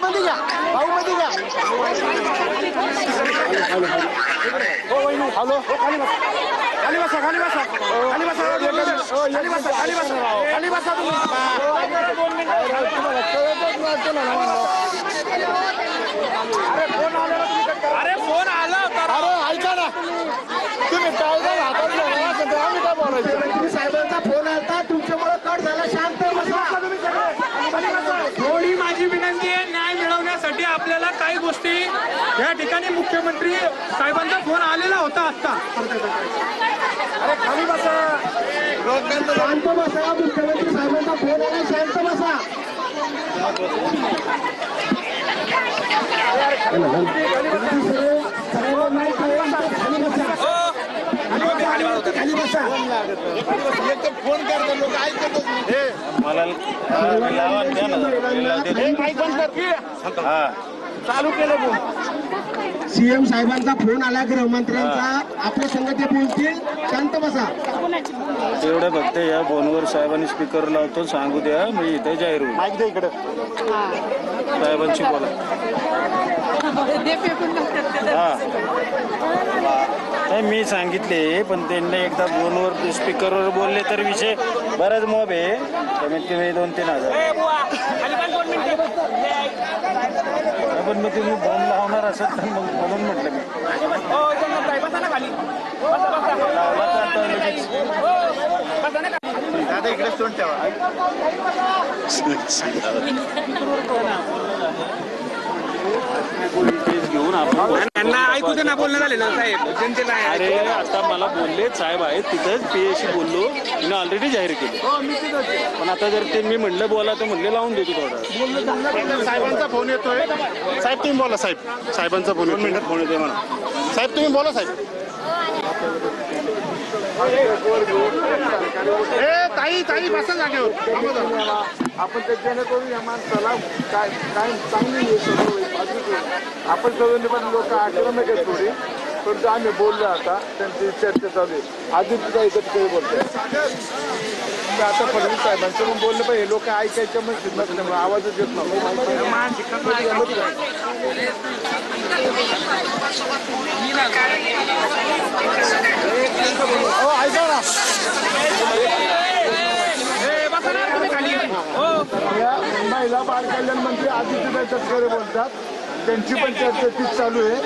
मध्ये घ्या, भाऊ मध्ये घ्या. हो वहिनी, हॅलो. खाली बसा, खाली बसा, खाली बसा, खाली बसा, खाली बसा, खाली बसा, खाली बसा तुम्ही. अरे फोन आला होता. अरे ऐका ना, तुम्ही टाळगा हातात आम्ही काय बोलायचं. साहेबांचा फोन आला, तुमच्यामुळे कट झाला. शांत बसा. थोडी माझी विनंती आहे, न्याय मिळवण्यासाठी आपल्याला काही गोष्टी या ठिकाणी मुख्यमंत्री साहेबांचा फोन आलेला होता आता. अरे खाली बसा, शांत बसा. मुख्यमंत्री साहेबांचा फोन आला, शांत बसा. खाली बसा. फोन करतात लोक, ऐकतच मला चालू केलं फोन. सीएम साहेबांचा फोन आला, गृहमंत्र्यांचा. आपल्या संघ ते बोलतील, शांत बसा. तेवढं फक्त या फोनवर साहेबांनी स्पीकर लावतो, सांगू द्या मी इथे जाहीर होईल. माईक दे इकडं. साहेबांशी बोला. हा नाही मी सांगितले, पण त्यांनी एकदा फोनवर स्पीकरवर बोलले तर विषय बराच मोब आहे. कमीत कमी 2-3 हजार. पण मग तुम्ही फोन लावणार असेल तर मग म्हणून म्हटलं मी दादा इकडेच तोंड ठेवा. घेऊन आपण ऐकू दे ना, बोलणं झालेलं साहेब जनतेला. अरे आता मला बोलले साहेब आहेत तिथंच पीएशी बोललो, तिने ऑलरेडी जाहीर केली. पण आता जर ते मी म्हणलं बोला तर म्हणले लावून देतो थोडा. साहेबांचा फोन येतोय. साहेब तुम्ही बोला. साहेब साहेबांचा फोन 2 मिनिटात फोन येतोय मला. साहेब तुम्ही बोला. साहेब ताई बसा जागेवर. आपण त्याच्याने करून या माणसाला काय काय चांगली आपण सगळ्यांनी पण लोक आक्रमक आहेत थोडी, पण आम्ही बोललो. आता त्यांची चर्चा चालू आहे. आधी तुझा एकत्र बोलतोय आता फडणवीस साहेबांचं पण बोललं पाहिजे. लोक ऐकायच्या म्हणजे नसल्यामुळे आवाजच येत नव्हता. ऐका ना, महिला बाल कल्याण मंत्री आदित्य तटकरे बोलतात. त्यांची पण चर्चा तीच चालू आहे.